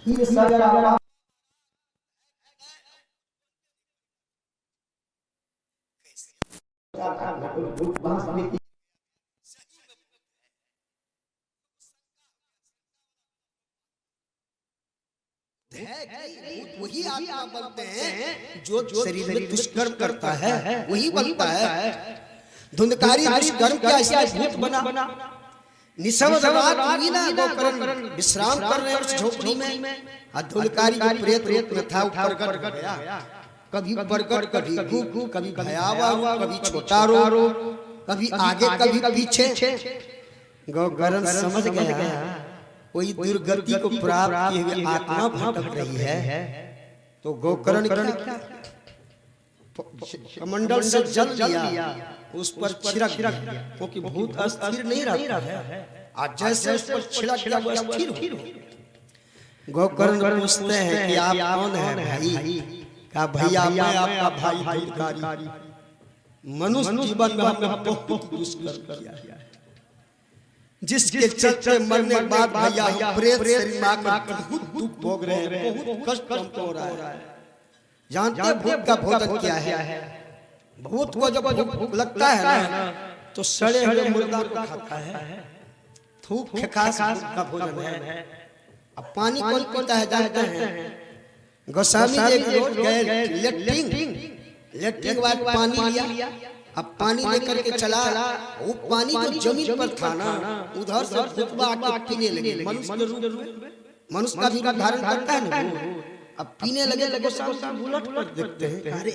फिर सवेरा वही आत्मा बनते हैं जो शरीर में दुष्कर्म करता है, वही बनता है। धुंधकारी दुष्कर्म क्या इसलिए भूत बना। निशब्द रात गोकर्ण विश्राम कर रहे उस झोपड़ी में, धुंधकारी जो प्रेत रूप में था प्रकट हो गया। कभी प्रकट, कभी घूघू, कभी भयावह, कभी छोटा रूप, कभी आगे कभी पीछे। गोकर्ण समझ गया कोई दुर्गति को प्राप्त किए हुए आत्मा भटक रही है। तो गोकर्ण क्या कमंडल से जल लिया, उस पर छिड़क दिया, क्योंकि भूत अस्थिर नहीं रहता है। आज जैसे उस पर छिड़क दिया वो स्थिर हो। गोकर्ण पूछते हैं कि आप कौन है भाई? कहा भैया मैं आपका भाई धुंधकारी। मनुष्य जीवन में हमने बहुत दुष्कर्म किया है, जिसके चलते मरने के बाद भैया प्रेत शरीर में आकर बहुत दुख भोग रहे हैं, बहुत कष्ट हमको हो रहा है। जानते हैं भूत का भोजन क्या है? भूत को जब भूख लगता है ना तो सड़े हुए मुर्दा को खाता है। थूक खखास का भोजन है। अब पानी कौन पीता है जानते हैं? गोस्वामी जी एक रोज गए लेटरिंग बाद पानी लिया। अब पानी लेकर के चला, वो पानी जो जमीन पर था ना उधर से भूतवा आके पीने लगे। मनुष्य का भी रूप धारण करता है ना वो। अब पीने लगे तो गोस्वामी उलट कर देखते हैं, अरे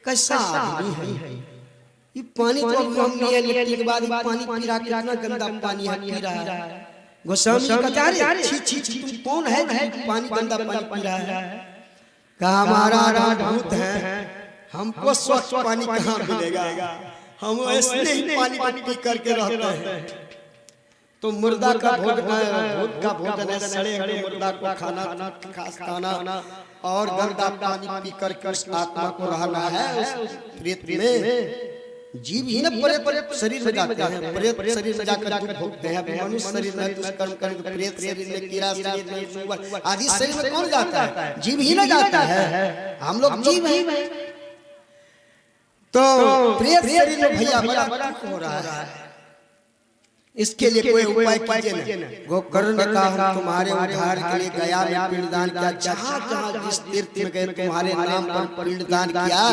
कैसा आदमी है ये? पानी तो हम लिए लेटने के बाद पानी पी रहा, कितना गंदा पानी है पी रहा है। गोस्वामी जी कहते हैं अरे छी छी तुम कौन है पानी गंदा पानी पी रहा है? कहा हमारा भूत है, हमको स्वच्छ पानी कहाँ मिलेगा, हम ऐसे ही पानी पी करके रहते हैं। तो मुर्दा का भोजन है, सड़े हुए मुर्दा को खाना और गंदा पानी पी करके उस आत्मा को रहना है उस प्रेत में। जीव ही न प्रेत शरीर में जाते हैं, प्रेत शरीर में जाकर दुख भोगते हैं। मनुष्य शरीर में दुष्कर्म करें तो प्रेत शरीर में, कीड़ा शरीर में, सुअर आदि शरीर में कौन जाता है? जीव ही न जाता है। हम लोग जीव हैं। तो प्रेत शरीर में भैया बड़ा दुख हो रहा है, इसके लिए कोई उपाय कीजिए ना। गोकर्ण ने कहा हम तुम्हारे उद्धार के लिए गया में पिंडदान किया, जहाँ जहाँ जिस तीर्थ में गए तुम्हारे नाम पर पिंडदान किया,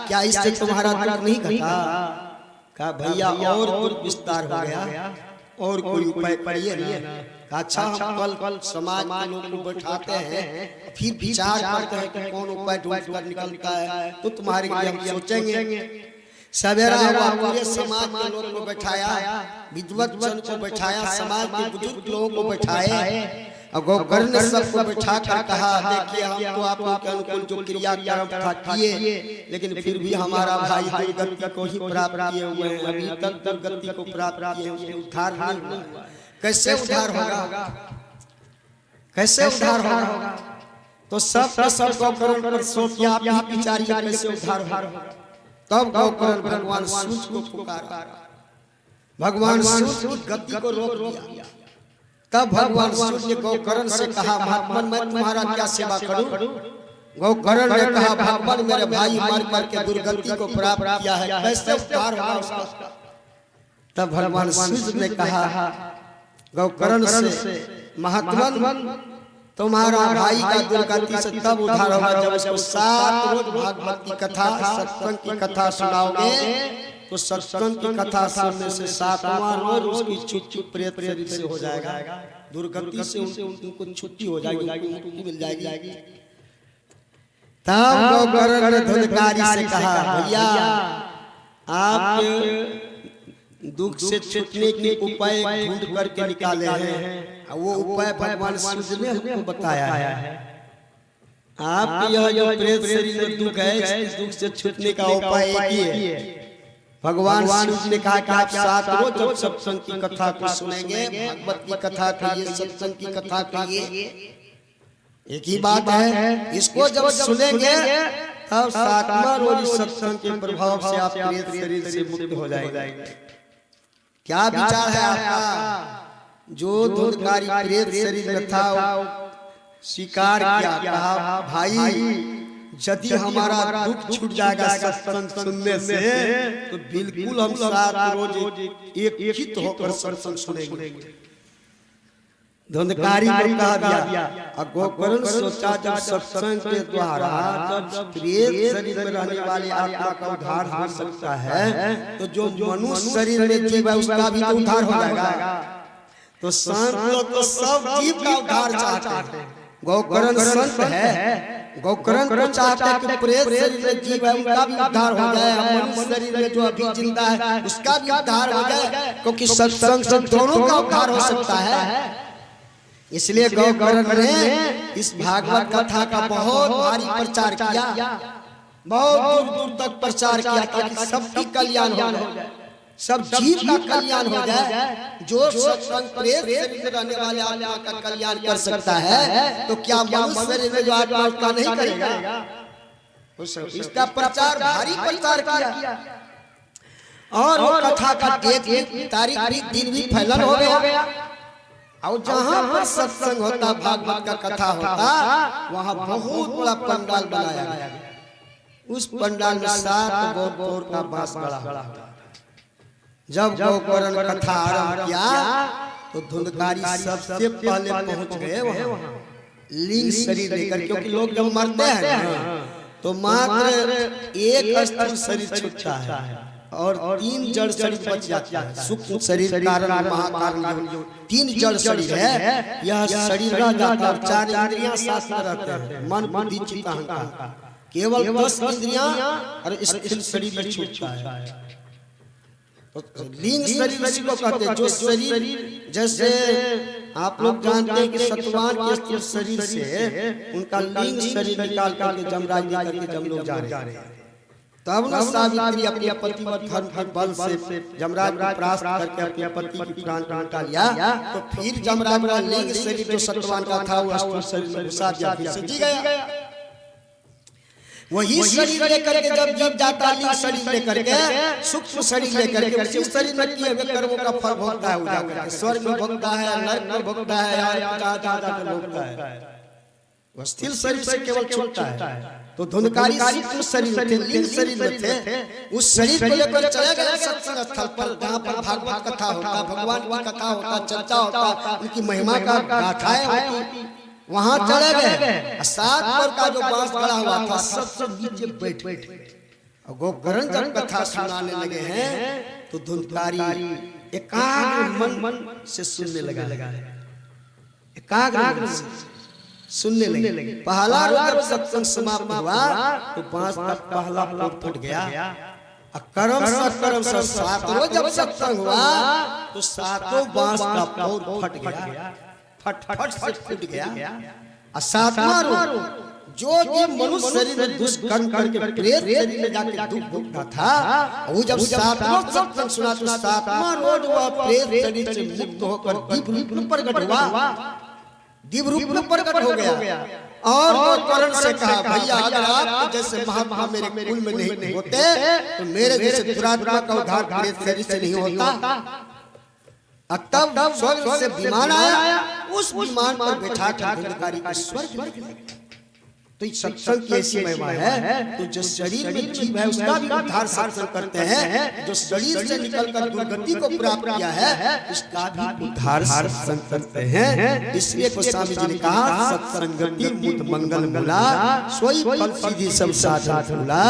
क्या इससे तुम्हारा दुख नहीं घटा? कहा भैया और दुख विस्तार हो गया, और कोई उपाय करिए ना। अच्छा हम कल समाज के लोग को बैठाते हैं, फिर विचार करते हैं कि कौन उपाय ढूंढ कर निकलता है, तो तुम्हारे लिए हम सोचेंगे। सवेरा हुआ, पूरे समाज के लोगों को बैठाया, विद्वत जन को बैठाया, समाज के बुजुर्ग लोगों को बैठाए, और गोकर्ण ने सबको बैठा कर कहा देखिए हम तो आप के अनुकूल जो क्रियाक्रम था किए, लेकिन फिर भी हमारा भाई दुर्गति को ही प्राप्त किए हुए हैं, अभी तक दुर्गति को प्राप्त किए हैं, उद्धार नहीं हुआ। कैसे उद्धार होगा? कैसे उद्धार होगा? तो सब गोकर्ण पर सोचिए, आप ही विचारिए कैसे उद्धार होगा। तब गोकर्ण भगवान सूर्य को पुकारा, भगवान सूर्य की गति को रोक दिया। तब भगवान सूर्य ने गोकर्ण से कहा महात्मन मैं तुम्हारा क्या सेवा करूं? गोकर्ण ने कहा भगवान मेरे भाई मर कर के दुर्गति को प्राप्त किया है, कैसे उद्धार होगा उसका? तब भगवान सूर्य ने कहा गोकर्ण से महात्मन तुम्हारा भाई का दुर्गति से तब उद्धार होगा जब उसको 7 रोज भागवत की कथा, सत्संग की कथा सुनाओगे, तो सत्संग की कथा सुनने से 7वां रोज उसकी छुट्टी प्रेत शरीर से हो जाएगा, दुर्गति से उनको छुट्टी हो जाएगी, मुक्ति मिल जाएगी। तब गोकर्ण ने धुंधकारी से कहा भैया आप दुख से छूटने के उपाय ढूंढ करके निकाले हैं, वो उपाय भगवान सूर्य ने हमको बताया है। आप यह जो प्रेत शरीर में दुख है, इस दुख से छूटने का उपाय एक ही है। भगवान सूर्य ने कहा कि आप 7 रोज जब सत्संग की कथा को सुनेंगे, भागवत की कथा करिए, सत्संग की कथा करिए, एक ही बात है। इसको जब सुनेंगे तब 7वां रोज सत्संग के प्रभाव से आप प्रेत शरीर से मुक्त हो जाएंगे। क्या विचार है आपका? जो धुंधकारी प्रेत शरीर में था स्वीकार किया, कहा भाई यदि हमारा दुख छूट जाएगा सत्संग सुनने से तो बिल्कुल हम 7 रोज एक चित्त होकर सत्संग सुनेंगे। धुंधकारी को कहा दिया। गोकर्ण सोचा जब सत्संग के द्वारा जब प्रेत शरीर में रहने वाली आत्मा का उद्धार हो सकता है तो जो मनुष्य शरीर में जीव है उसका भी तो उद्धार हो जाएगा। तो संत लोग तो सब जीव का उद्धार चाहते हैं। गोकर्ण संत है, गोकर्ण को चाहते हैं कि प्रेत शरीर में जीव है उनका भी उद्धार हो जाए, मनुष्य शरीर में जो अभी जिंदा है उसका भी उद्धार हो जाए, क्योंकि सत्संग से दोनों का उद्धार हो सकता है। इसलिए गोकर्ण ने इस भागवत कथा का बहुत भारी प्रचार किया, बहुत दूर दूर तक प्रचार किया ताकि सबकी कल्याण हो जाए, सब जीव का कल्याण हो जाए। जो सत्संग प्रेत शरीर में रहने वाले आत्मा का कल्याण कर सकता है तो क्या मनुष्य शरीर में जो आत्मा उसका नहीं करेगा। इसका प्रचार भारी प्रचार किया और वो कथा का डेट तारीख भी दिन भी फैलन हो गया। और जहाँ पर सत्संग होता, भागवत का कथा होता, वहाँ बहुत बड़ा पंडाल बनाया गया। उस पंडाल में 7 बोर का बांस गड़ा। जब गोकर्ण कथा आरंभ किया तो धुंधकारी सबसे पहले पहुंच गए वहाँ लिंग शरीर लेकर, क्योंकि लोग जब मरते हैं तो मात्र एक स्थूल शरीर छूटता है और 3 जड़ शरीर बच जाता है। सूक्ष्म शरीर कारण महाकारण 3 जड़ शरीर है, यह शरीर रह जाता है। 4 इंद्रियां साथ में रहते हैं, मन बुद्धि चित्त अहंकार, केवल 10 इंद्रियां और स्थूल शरीर छूटता है। तो लिंग शरीर उसी को कहते हैं जो शरीर, जैसे आप लोग जानते हैं कि सतवान के स्थूल शरीर से उनका लिंग शरीर निकाल करके जमराज लेकर के जम लोग जा रहे हैं। तब न सावित्री अपने पतिव्रत धर्म के बल से जमराज को परास्त करके अपने पति की प्राण निकाल लिया। तो फिर जमराज का लिंग शरीर जो सतवान का था वो स्थूल शरीर में घुसा दिया, फिर से जी गया। वही शरीर लेकर के जब जीव जाता, लिंग शरीर लेकर के, सूक्ष्म शरीर लेकर के, उसी शरीर में किए हुए कर्मों का फल भोगता है, उजागर स्वर्ग में भोगता है, नरक में भोगता है, जाकर भोगता है। वह स्थिर शरीर से केवल छूटता है। तो धुंधकारी सूक्ष्म शरीर थे, लिंग शरीर में थे, उस शरीर को लेकर चले गए सत्संग स्थल पर जहाँ पर भागवत कथा होता, भगवान की कथा होता, चर्चा होता, उनकी महिमा का गाथाएं होती, वहां चले गए। 7 पर का जो बांस गड़ा हुआ था सबसे नीचे बैठ और गोकर्ण जब कथा सुनाने लगे हैं तो धुंधकारी एकाग्र मन से सुनने लगा, एकाग्र सुनने लगे। पहला रोज जब सत्संग समाप्त हुआ तो बांस का पहला पोर फट गया। कर्म सकर्म से 7 रोज जब सत्संग हुआ तो 7 बांस का पोर फट गया, फट से फूट गया। और 7वां रोज जो मनुष्य शरीर में दुष्कर्म करके प्रेत शरीर में जाके दुख भोगता था, वो जब 7 रोज सत्संग सुना तो 7वां रोज वह प्रेत शरीर से मुक्त होकर दिव्य रूप में प्रकट हुआ, दिव्य रूप में प्रकट हो गया। और गोकर्ण से कहा भैया अगर आप जैसे महात्मा मेरे कुल में नहीं होते तो मेरे जैसे दुरात्मा का उद्धार प्रेत शरीर से नहीं होता। तब स्वर्ग से विमान आया, उस विमान पर बैठा कर धुंधकारी को स्वर्ग। तो सत्संग की ऐसी महिमा है तो जो शरीर में जीव है उसका भी उद्धार सत्संग करते हैं, जो शरीर से निकलकर दुर्गति को प्राप्त किया है उसका भी उद्धार सत्संग करते हैं। इसलिए गोस्वामी जी ने कहा सत्संगति मुद मंगल मूला, सोई फल सीधी सब साधन मूला।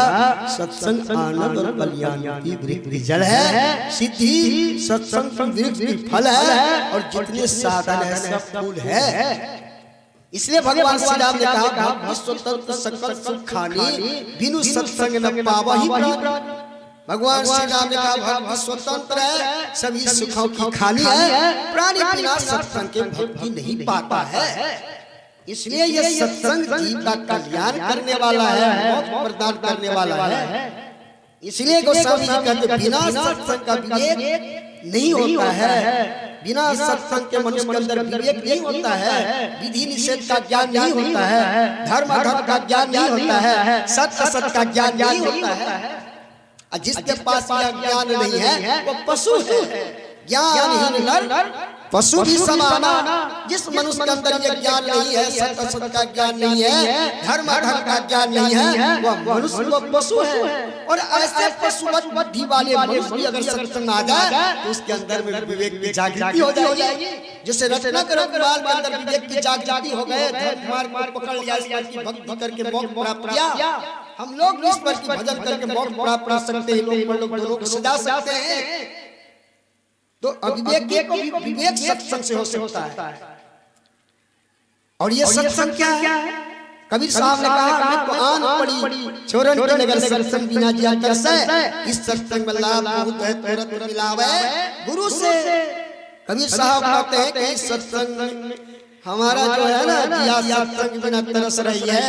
सत्संग आनंद और कल्याण की वृक्ष जल है, सिद्धि सत्संग वृक्ष की फल है और जितने साधन है सब फूल है। इसलिए भगवान श्री राम ने कहा विश्वतंत्र सकल सुख खानी बिनु सत्संग न पावहि प्राण। भगवान श्री राम ने कहा भगवान स्वतंत्र है, सभी सुखों की खानी है, प्राणी बिना सत्संग के भक्ति नहीं पाता है। इसलिए ये सत्संग जीव का कल्याण करने वाला है, मोक्ष प्रदान करने वाला है। इसलिए गोस्वामी जी कहते बिना सत्संग का विवेक नहीं होता है, बिना सत्संग के मनुष्य के अंदर विवेक नहीं होता है, विधि निषेध का ज्ञान नहीं होता है, धर्म अधर्म का ज्ञान नहीं होता है, सत्य असत्य का ज्ञान नहीं होता है। जिसके पास यह ज्ञान नहीं है वो पशु है। ज्ञानहीन नर पशु भी समाना। जिस मनुष्य के अंदर ये ज्ञान नहीं है, सत्य असत का ज्ञान नहीं है, धर्म अधर्म का ज्ञान नहीं है, वह मनुष्य वो पशु है। और ऐसे पशुवत बुद्धि वाले मनुष्य भी अगर सत्संग आ जाए तो उसके अंदर में विवेक की जागृति हो जाएगी। जैसे रत्नाकर रघुपाल के अंदर विवेक की जागृति हो गए, धर्म मार्ग को पकड़ लिया, ईश्वर की भक्ति करके मोक्ष प्राप्त किया। हम लोग ईश्वर की भजन करके मोक्ष प्राप्त कर सकते हैं, लोग दोनों को सजा सकते हैं। तो अविवेक को भी विवेक सत्संग से हो सकता है। और ये सत्संग क्या है? कबीर साहब ने कहा, मैं तो आन पड़ी छोरन के नगर सत्संग बिना जिया तरसै, इस सत्संग में लाभ बहुत है तुरंत मिलावे गुरु से। कबीर साहब कहते हैं कि सत्संग हमारा जो है ना, जिया सत्संग बिना तरस रही है।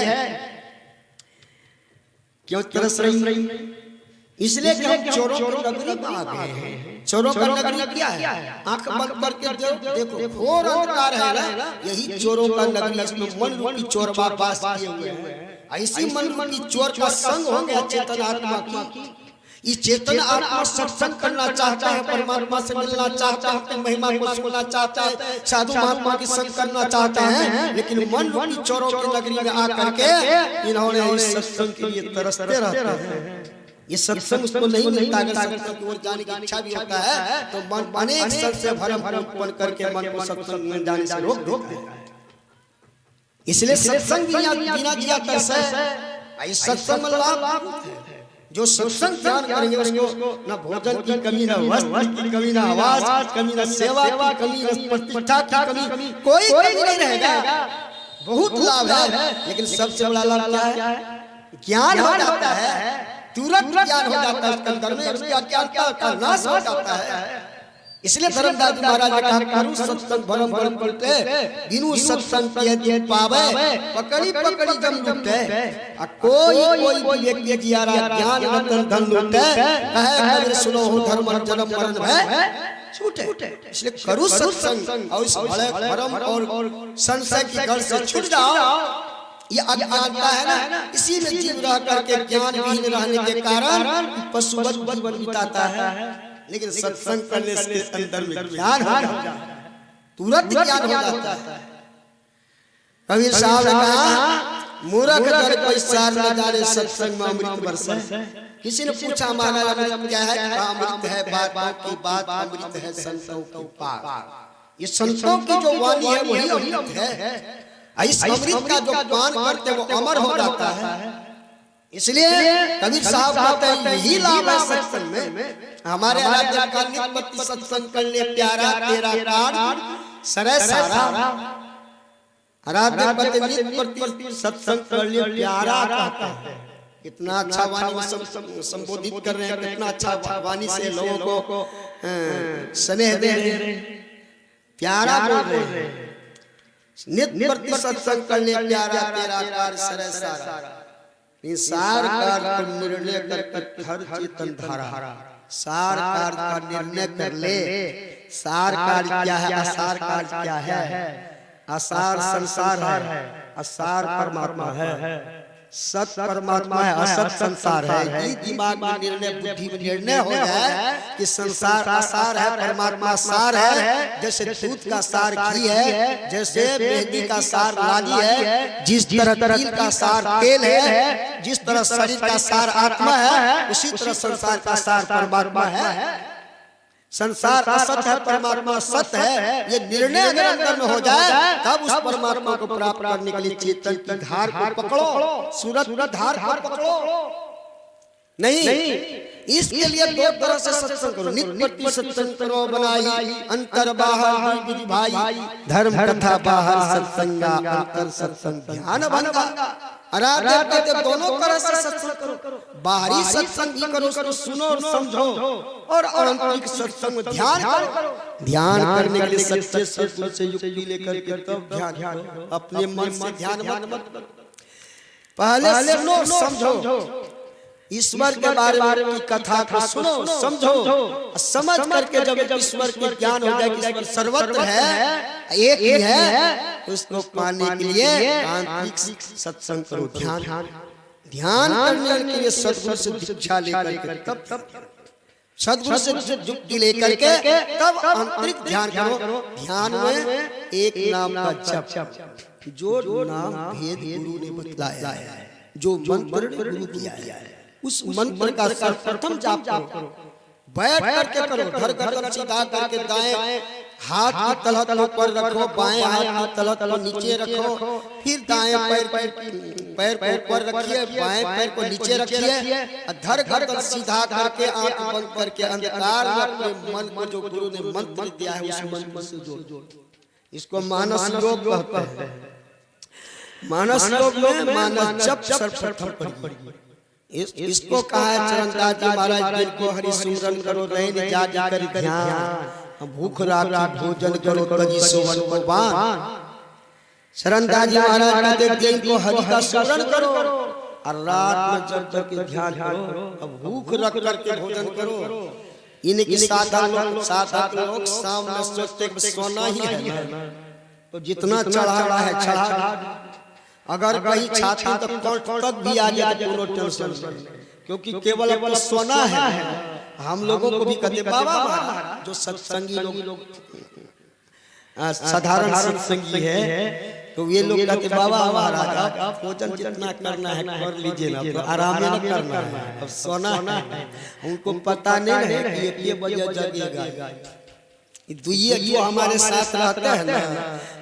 क्यों तरस रही? इसलिए कि हम चोरों की नगरी में आ गए हैं। चोरों का नगरी क्या है? आंख बंद करके देखो, घोर अंधकार है ना, यही चोरों का नगरी। इसमें मन रूपी चोर वास किए हुए हैं। ऐसी मन रूपी चोर का संग हो गया चेतन आत्मा की। इस चेतन आत्मा सत्संग करना चाहता है, परमात्मा से मिलना चाहता है, अपनी महिमा को सुनना चाहता है, साधु महात्मा की संग करना चाहते हैं, लेकिन मन रूपी चोरों की नगरी में आकर के इन्होंने इस सत्संग के लिए तरसते रहते हैं। ये सत्संग उसको नहीं मिलता। अगर सत्संग की ओर जाने की इच्छा भी होता है तो मन अनेक संग से भरम उत्पन्न करके मन को सत्संग में जाने से रोक देता है। इसलिए सत्संग बिना जिया तरसै। इस सत्संग में लाभ जो सत्संग ध्यान करेंगे उसको न भोजन की कमी, न वस्त्र की कमी, न आवाज की कमी, न सेवा की कमी, न प्रतिष्ठा की कमी, कोई कमी नहीं रहेगा। बहुत लाभ है। लेकिन सबसे बड़ा लाभ क्या है? ज्ञान हो जाता है, तुरंत ज्ञान हो जाता है उसके अंदर में, उसकी अज्ञानता का नाश हो जाता है। इसलिए धर्मदास महाराज ने कहा, करू सत्संग भरम भरम करते, बिनु सत्संग किए दिन पावे, पकड़ी पकड़ी जम लूटे। कोई व्यक्ति जियारा ज्ञान रतन धन लूटे, कहे कबीर सुनो हो धर्म जन्म मरण है छूटे। इसलिए करू सत्संग और इस बड़े भरम और संशय की घर से छूट जाओ। ये अज्ञानता है ना, इसी में जीव रह करके ज्ञान विहीन रहने के कारण पशुवत जीवन बिताता है। लेकिन सत्संग करने से अंदर में ज्ञान हो जाता है, तुरंत ज्ञान हो जाता है। कबीर साहब ने कहा, मूर्ख जन कोई सार न जाने सत्संग में अमृत बरसे। किसी ने पूछा, महाराज अमृत क्या है? अमृत है बातों की बात, अमृत है संतों की बात। ये संतों की जो वाणी है वही अमृत है। इस अमृत का जो पान करते वो अमर हो जाता है। इसलिए कबीर साहब कहते हैं यही लाभ है सत्संग में। हमारे राज्य का नित्य सत्संग करने प्यारा तेरा कान सरे सारा। सत्संग करने प्यारा कहता है। कितना अच्छा वाणी में संबोधित कर रहे हैं, कितना अच्छा वाणी से लोगों को स्नेह दे रहे हैं, प्यारा बोल रहे हैं। नित्य प्रति सत्संग करने प्यारा तेरा कार सरे सारा। सार कार निर्णय कर हर चेतन धारा। सार कार का निर्णय कर ले। सार कार क्या है, असार कार क्या है? असार संसार है, असार परमात्मा है। सत परमात्मा है, असत संसार है। ये दिमाग में निर्णय, बुद्धि में निर्णय हो जाए कि संसार असार है, परमात्मा सार है। जैसे दूध का सार घी है, जैसे मेहंदी का सार लाली है, जिस तरह तिल का सार तेल है, जिस तरह शरीर का सार आत्मा है, उसी तरह संसार का सार परमात्मा है। संसार असत है, परमात्मा सत्य है। ये निर्णय अगर अंदर में हो जाए तब उस परमात्मा को प्राप्त करने के लिए चेतन की धार को पकड़ो, सूरत धार को पकड़ो। नहीं, इसके लिए दो तरह से सत्संग करो। नित्य प्रति सत्संग करो बनाई, अंतर बाहर विधि भाई। धर्म कथा बाहर सत्संगा, अंतर सत्संग ध्यान भंगा। आराध्य दोनों तरह से सत्संग करो। बाहरी सत्संग भी करो, उसको सुनो और समझो, और आंतरिक सत्संग में ध्यान करो। ध्यान करने के लिए सच्चे सत्संग से युक्ति लेकर के तब ध्यान करो। अपने मन से ध्यान मत करो, पहले सुनो समझो। ईश्वर के बारे में कथा को सुनो समझो, समझ करके जब ईश्वर के ज्ञान हो जाए कि ईश्वर सर्वत्र है, एक ही है, उसको पाने के लिए आंतरिक सत्संग करो। ध्यान करने के लिए सत्संग से दीक्षा लेकर के तब सदगुरु से युक्ति लेकर के तब आंतरिक ध्यान करो। ध्यान में एक नाम का जप, जो नाम भेद गुरु ने बतलाया है, जो मंत्र गुरु दिया है, उस मंत्र का सर्वप्रथम जाप करो। बैठ करके करो, धर गर्दन सीधा करके दाएं हाथ की तलहट ऊपर रखो, बाएं हाथ की तलहट को नीचे रखो, फिर दाएं पैर को ऊपर रखिए, बाएं पैर को नीचे रखिए, धर गर्दन सीधा करके आंख बंद करके अंधकार में अपने मन को जो गुरु ने मंत्र दिया है उस मंत्र से जोड़। इसको मानस योग कहते हैं। मानस योग में मानस जप सर्वप्रथम पढ़िए। इसको कहा है चरणदास जी महाराज, जिनको हरि सुमरन करो रहे जाग कर ध्यान, भूख राखी भोजन करो तजी सोवन को बान। चरणदास जी महाराज कहते दिन को हरि का सुमरन करो और रात में जग करके ध्यान करो, अब भूख रख करके भोजन करो। इनकी साधक लोग शाम में सोचते सोना ही है, तो जितना चढ़ावा है चढ़ा, अगर कहीं छाती तो कंठ तक भी आ जाए तो कोनो टेंशन नहीं, क्योंकि केवल अपना सोना है। हम लोगों को भी कहते बाबा महाराज, जो सत्संगी लोग साधारण सत्संगी है, तो ये लोग कहते बाबा महाराज आप भोजन जितना करना है कर लीजिए ना, तो आराम न करना है, अब सोना है। उनको पता नहीं है कि ये बजे जगेगा। ये जो हमारे साथ रहते हैं ना,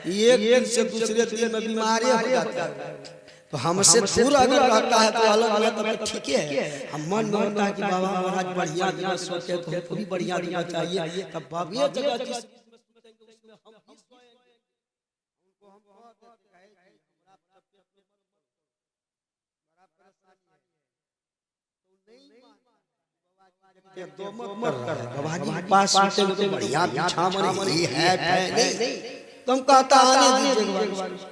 एक दिन से दूसरे दिन में बीमारी हो जाता है, तो हमसे दूर अगर रहता है तो अलग में तो ठीक है। हम मन में होता है कि बाबा महाराज बढ़िया जगह सोचे तो हमको भी बढ़िया जगह चाहिए, तब बाबा जगह जिस बाबा जी पास तो बढ़िया बिछावन है नहीं, तुम कहता आने दीजिए।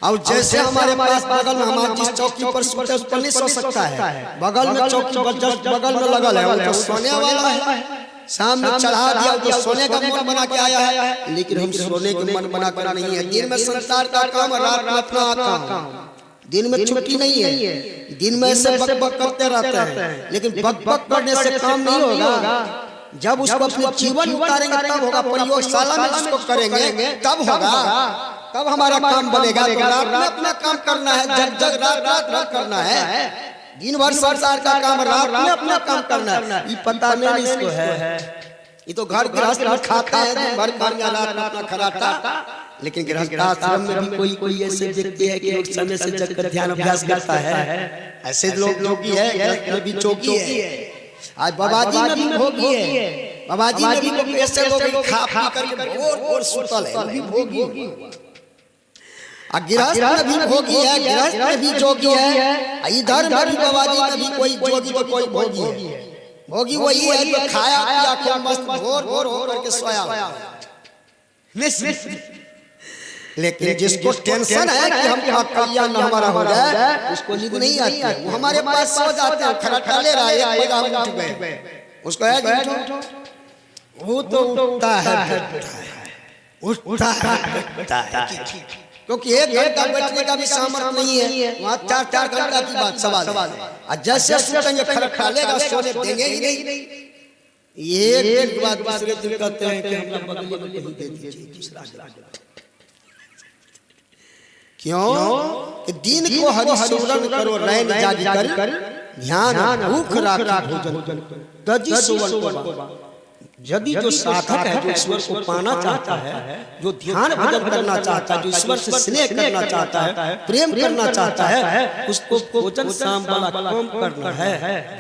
और जैसे हमारे पास बगल में हमारे जिस चौकी पर सोते उस पर नहीं सो सकता है, बगल में चौकी जस्ट बगल में लगल है, वो तो सोने वाला है। सामने चढ़ा दिया तो सोने का मन बना के आया है, लेकिन हम सोने के मन बना कर नहीं है। दिन में संसार का काम, रात में अपना काम, दिन में छुट्टी नहीं है। दिन में ऐसे बक बक करते रहते हैं, लेकिन बक बक करने से काम नहीं होगा। जब उसको अपने जीवन उतारेंगे तब होगा, प्रयोगशाला में उसको करेंगे तब होगा, तब हमारा काम बनेगा। तो रात में अपना काम करना है, जग जग रात करना है। दिन भर संसार का काम, रात में अपना काम करना है। ये पता नहीं इसको है, ये तो घर गृहस्थ में खाता है, दिन भर खाना रात में अपना खराटा। लेकिन गृहस्थ आश्रम में भी कोई ऐसे व्यक्ति है कि एक समय से जग कर ध्यान अभ्यास करता है। ऐसे लोग जोगी है, गृहस्थ में भी जोगी है। आज बाबा जी में भी भोगी है, बाबा जी में भी ऐसे लोग खा पी करके भोर सुतल है, भी भोगी। गृहस्थ में भी भोगी है, गृहस्थ में भी जोगी है, इधर में भी बाबा जी में भी कोई जोगी तो कोई भोगी है। भोगी वही है जो खाया पिया के मस्त भोर हो करके सोया। लेकिन जिसको टेंशन है कि हम कल्याण हमारा हो जाए, उसको नींद नहीं आती है, वो हमारे पास सो जाते हैं, खराटा ले रहा है, एक बजे हम उठ गए, उसको है वो तो उठता है क्योंकि एक घंटा बैठने का भी सामर्थ्य नहीं है, वहाँ 4 घंटा की बात सवाल है। जैसे सोचेंगे खराटा लेगा, सोने देंगे ही नहीं। एक दिन बाद दूसरे दिन कहते हैं कि हम बगल में दे दीजिए दूसरा। क्यों कि दिन को हरि सुमरन करो, रैन जागी कर ध्यान, भूख राखी भोजन तजी सोवन को। यदि जो साधक है, जो ईश्वर को पाना चाहता है, जो ध्यान भजन करना चाहता है, जो ईश्वर से स्नेह करना चाहता है, प्रेम करना चाहता है, उसको भोजन शाम वाला कम करना है।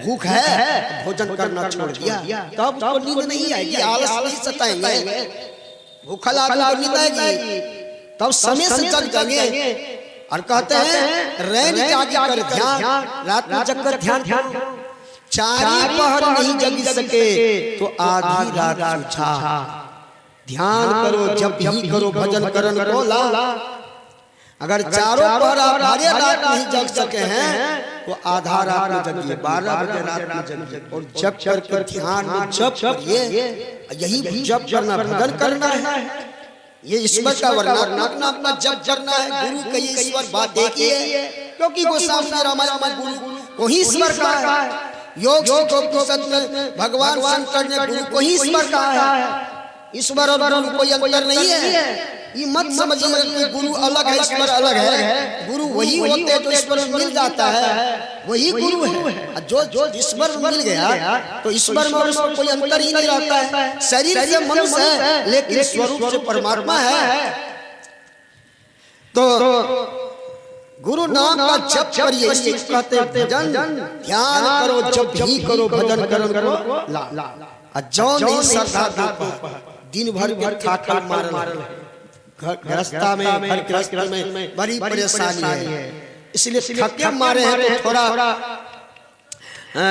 भूख है, भोजन करना छोड़ दिया, तब उसको नींद नहीं आएगी, आलस नहीं सताएंगे, भूखा आदमी को नींद आएगी, तब समय से जग जाएंगे। और कहते हैं रैन जागी कर ध्यान, रात में जग कर ध्यान। चारी पहर नहीं जग सके तो आधी रात सुझा। ध्यान करो जब भी करो भजन करन को ला। अगर चारों पहर आप हरे रात नहीं जग सके हैं तो आधा रात में जगिए, 12 बजे रात में जगिए, और जप कर ध्यान में जप करिए। यही जप करना, भजन करना है, ये ईश्वर का वर्णन अपना जप करना है। गुरु का ये ईश्वर बात देखिए, क्योंकि गोस्वामी रामायण में गुरु को ही ईश्वर का है। योग उपनिषद में भगवान शंकर ने गुरु को ही ईश्वर कहा है। ईश्वर और गुरु कोई अंतर नहीं है। ये मत समझिए कि गुरु अलग है ईश्वर अलग है। गुरु वही होते हैं जो ईश्वर में मिल जाता है, वही गुरु है। जो ईश्वर में मिल गया तो ईश्वर में और कोई अंतर ही नहीं रहता है। शरीर से मनुष्य है लेकिन स्वरूप से परमात्मा है। तो गुरु नाम का जप करिए, इसे कहते हैं भजन। ध्यान करो, जब भी करो, भजन करो ला। जो नहीं श्रद्धा दिन भर के ठाठा मारल गृहस्था में, घर गृहस्थ में बड़ी परेशानी है, इसलिए थके मारे हैं तो थोड़ा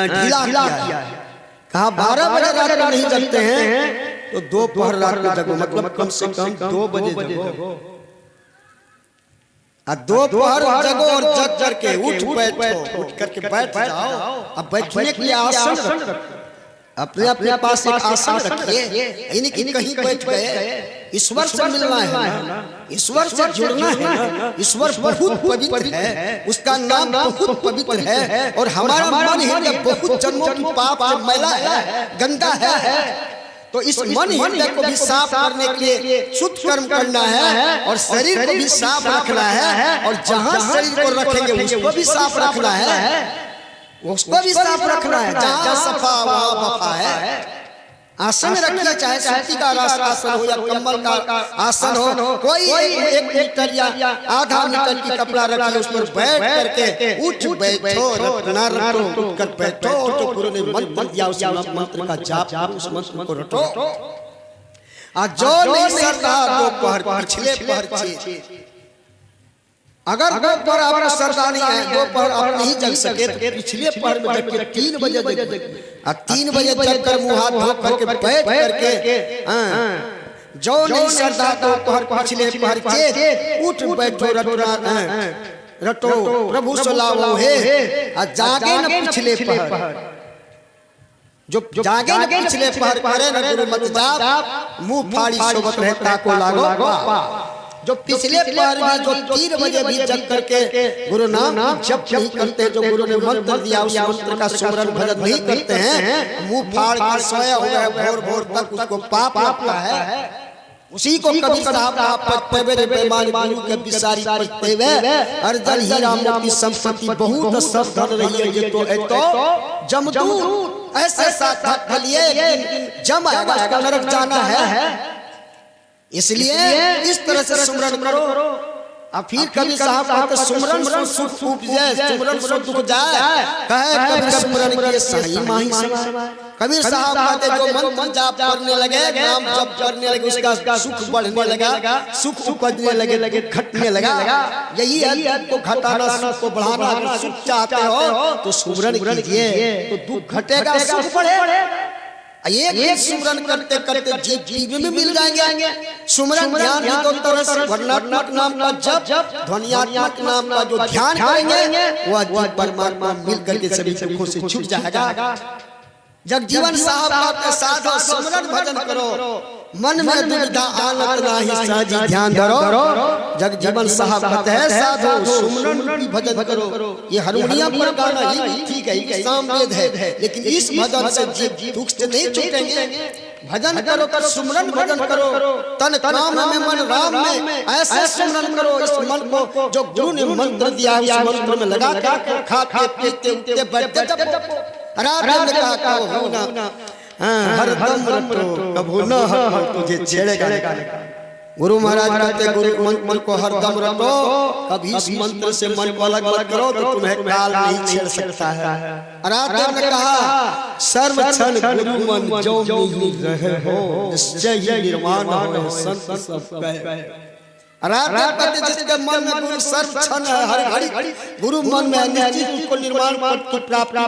ढीला किया है। कहा 12 बजे रात को नहीं जगते हैं तो दोपहर रात को जगो, मतलब कम से कम 2 बजे जगो। दोपहर जगो और जग करके उठ करके बैठ जाओ। अब बैठने के लिए आसन रखो, अपने पास एक आसन रखिए। यानी कि कहीं बैठ गए, ईश्वर से मिलना है, ईश्वर से जुड़ना है। ईश्वर बहुत पवित्र है, उसका नाम बहुत पवित्र है। और हमारा मन है बहुत जन्मों की पाप से मैला है, गंदा है। तो इस मन हृदय को भी साफ करने के लिए शुद्ध कर्म करना है और शरीर को भी साफ रखना है। और जहाँ शरीर को रखेंगे उसको भी साफ रखना है, उसको भी साफ रखना है। जहाँ सफा वहाँ वफा है। आसन रखिए, चाहे सूती का आसन हो या कम्बल का आसन हो। कोई 1 मीटर या आधा मीटर की कपड़ा रखिए, उस पर बैठ करके उठ बैठो, रटना रटो, उठ कर बैठो। तो गुरु ने मंत्र दिया, उस मंत्र का जाप, उस मंत्र को रटो। आज जो नहीं सरदा दोपहर पिछले पहर अगर दोपहर आपको सरदा नहीं है, दोपहर आप नहीं जग सके तो पिछले पहर में जग के 3 बजे जग। 3 बजे जग कर मुंह हाथ धो करके बैठ करके जो नहीं सरदा दोपहर पिछले पहर के उठ बैठो, रटो प्रभु सलाहो है। जागे न पिछले पहर, जो जागे न पिछले पहर करे न गुरु मत जाप, मुंह फाड़ी सोबत रहता को लागो। जो पिछले पहर में जो 3 बजे भी जग करके गुरु नाम जप नहीं करते, जो गुरु ने मंत्र दिया उस मंत्र का सुमरन भजन नहीं करते हैं, मुंह फाड़ कर सोया हुआ है भोर भोर तक, उसको पाप लगता है। उसी को कभी साहब पत्ते वे बेईमान गुरु के बिसारी पत्ते वे अर्जन हीरा मोती संपत्ति बहुत सब धन रही है। ये तो जमदूत ऐसे साथ लिए जम आएगा, उसको नरक जाना है। इसलिए इस तरह से सुमरन करो। अब फिर कभी साहब कहते सुमरन सुख उपजे, सुमरन सुख दुख जाए, कहे कभी सुमरन किए सही माही समाए। कबीर साहब कहते जो मंत्र जाप करने लगे, नाम जप करने लगे, उसका सुख बढ़ने लगा, सुख उपजने लगे, घटने लगा। यही है दुख को घटाना, सुख को बढ़ाना। अगर सुख चाहते हो तो सुमरन कीजिए, तो दुख घटेगा, सुख बढ़ेगा। एक सुमरन करते करते जीवन में मिल जाएंगे। सुमरन ध्यान भी दो तरह से, वर्णात्मक नाम का जप, ध्वनियात्मक नाम का जो ध्यान करेंगे वो परमात्मा मिल करके सभी दुखों से छूट जाएगा। जगजीवन साहब का साधो सुमरन भजन करो, मन में दुविधा आनत नाही सहजी ध्यान धरो। जगजीवन साहब कहते हैं साधो सुमरन भी भजन करो। ये हारमोनियम पर गाना ही ठीक है, ये सामवेद है, लेकिन इस भजन से जीव दुख से नहीं छूटेंगे। भजन करो तो सुमरन भजन करो, तन काम में मन राम में ऐसे सुमरन करो। इस मन को जो गुरु ने मंत्र दिया है उस मंत्र में लगा कर खाते पीते उठते बैठते जपो। रात में कहा हो ना हरदम रटो, कभू न हर तुझे छेड़ेगा। गुरु महाराज कहते गुरु मंत्र को हरदम रटो, कभी इस मंत्र से मन को अलग मत करो तो तुम्हें काल नहीं छेड़ सकता है। रात में कहा सर्व क्षण गुरु मन जो मिहि रहे हो, निश्चय ही निर्वाण हो संत सब कहे। रात जिसके मन में गुरु सर्व क्षण है, हर घड़ी गुरु मन में निश्चित उसको निर्माण पद की प्राप्ति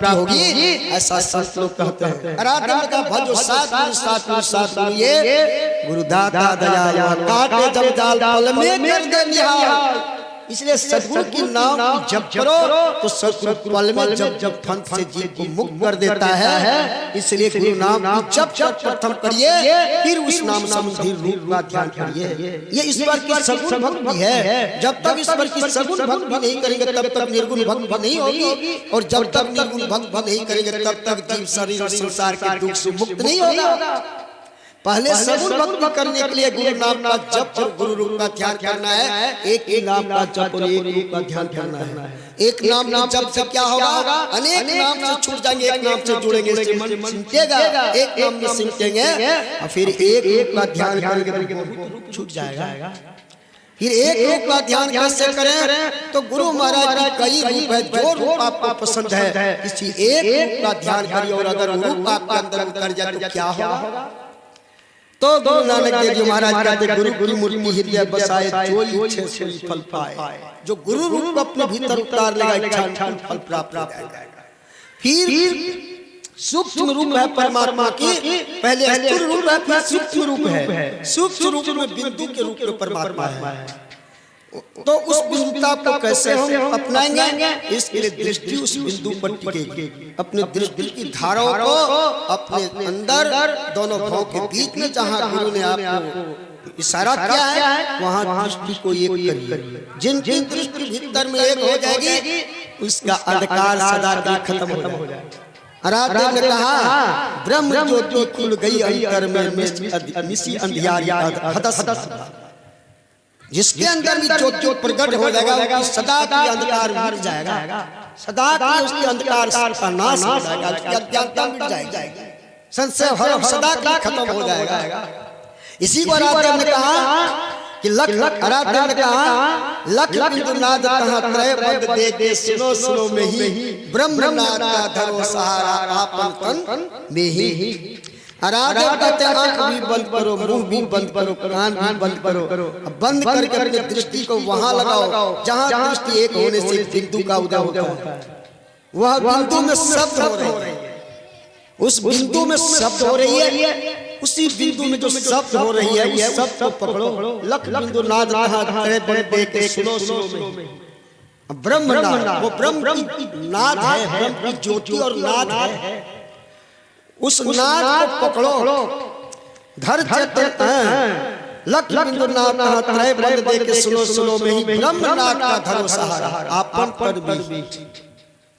होगी, ऐसा संत लोग कहते हैं। रात का भजो साथ ये गुरु दाता दयाल, काटे जब जाल पल में कर दे निहाल। इसलिए सदगुरु की नाम जप करो तो सदगुरु पल में जब फंद से जीव को मुक्त कर देता है। इसलिए गुरु नाम जप प्रथम करिए, फिर उस नाम संबंधी रूप का ध्यान करिए। ये ईश्वर की सगुण भक्ति है। जब तक ईश्वर की सगुण भक्ति नहीं करेंगे तब तक निर्गुण भक्ति नहीं होगी, और जब तक निर्गुण भक्ति नहीं करेंगे तब तक जीव शरीर और संसार के दुख से मुक्त नहीं होगा। पहले सगुण भक्ति करने के लिए गुरु नाम का जप और गुरु रूप का ध्यान करना है। एक ही नाम का जप और एक रूप का ध्यान करना है। एक नाम जप से क्या होगा, अनेक नाम से छूट जाएंगे, एक नाम से जुड़ेंगे, मन सिमटेगा, एक नाम में सिमटेंगे और फिर एक रूप का ध्यान करेंगे तो छूट जाएगा। फिर एक रूप का ध्यान कैसे करें, तो गुरु महाराज की कई रूप है, जो रूप आपको पसंद है इसी एक रूप का ध्यान करिए। और अगर रूप आपके अंदर उतर जाए तो क्या होगा, तो गुरु नानक देव जी महाराज कहते गुरु की मूर्ति हृदय बसाए जो इच्छे से फल पाए। जो गुरु रूप को अपने भीतर उतार लेगा इच्छा फल प्राप्त हो जाएगा। फिर सूक्ष्म रूप है परमात्मा की, पहले स्थूल रूप है, फिर सूक्ष्म रूप है। सूक्ष्म रूप में बिंदु के रूप में परमात्मा है। तो उस बिंदुता को कैसे हम अपनाएंगे, इसके लिए दृष्टि उस बिंदु पर टिकेगी। अपने दृष्टि की धाराओं को अपने अंदर दोनों भाव के बीच में जहाँ गुरु ने आपको इशारा किया है वहाँ दृष्टि को एक करिए। जिनकी दृष्टि भीतर में एक हो जाएगी उसका अंधकार सदा के खत्म हो जाएगा। आराध्य ने कहा ब्रह्म ज्योति खुल गई अंतर में निसी अंधियारी हदस। जिसके अंदर भी ज्योति प्रकट हो जाएगा सदा की अंधकार मिट जाएगा, सदा की उसकी अंधकार का नाश हो जाएगा, उसकी अज्ञानता मिट जाएगी, संशय भरम सदा की खत्म हो जाएगा। इसी को आराध्य ने कहा कि लख आराध्य ने कहा लख बिंदु नाद कहाँ त्रय पद देखे सुनो सुनो में ही ब्रह्मनाद का धरो सहारा आपन तन में ही। आराध्य कहते हैं आंख भी बंद करो, मुंह भी बंद करो, कान भी बंद करो, बंद करके अपनी दृष्टि को वहां लगाओ जहां दृष्टि एक होने से बिंदु का उदय होता है। वह बिंदु में शब्द हो रही है, उस बिंदु में शब्द हो रही है, उसी बिंदु में जो शब्द हो रही है उस शब्द को पकड़ो। लख बिंदु नाद देखे सुनो सुनो में ब्रह्मनाद, वो ब्रह्म की नाद है, ब्रह्म की ज्योति और नाद है। उस नाद को पकड़ो, धर चेतन लख बिंदु नाद त्रय बंद देके सुनो सुनो में ही ब्रह्मनाद का धरो सहारा आपन पर भी।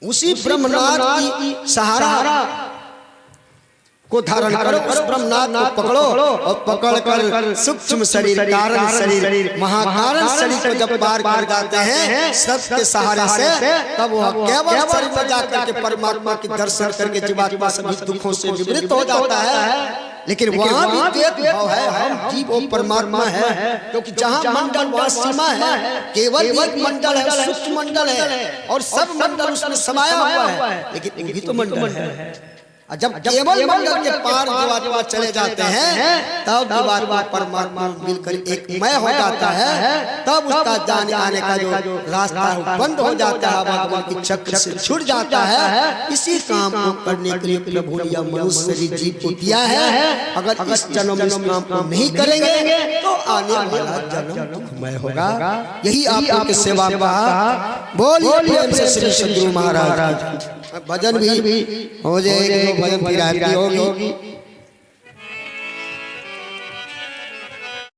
उसी ब्रह्मनाद की सहारा को धारण करो, उस ब्रह्मनाद को पकड़ो और पकड़कर सूक्ष्म शरीर कारण शरीर महाकारण शरीर को जब पार कर जाते हैं सत्य के सहारे से, तब वह केवल शरीर में जाकर के परमात्मा की दर्शन करके जीवात्मा सभी दुखों से निवृत्त हो जाता है। लेकिन वहाँ भी भेदभाव है, हम जीव और परमात्मा है, क्योंकि जहाँ मंडल वहाँ सीमा है। केवल एक मंडल है, सूक्ष्म मंडल है, और सब मंडल उसमें समाया हुआ है, लेकिन वो भी तो मंडल है। जब केवल मंडल के पार जीवात्मा चले जाते हैं तब जीवात्मा परमात्मा मिलकर एक मय हो जाता है, तब उसका जाने आने का जो रास्ता बंद हो जाता है, भगवान की चक्र से छूट जाता है। इसी काम को करने के लिए प्रभु ने मनुष्य जीव को दिया है। अगर इस जन्म में इस काम को नहीं करेंगे तो आने वाला जन्म दुखमय होगा। यही आपकी सेवा का बोलिए प्रेम से श्री सद्गुरु महाराज। भजन भी हो जाएगा, भजन की रात्रि होगी।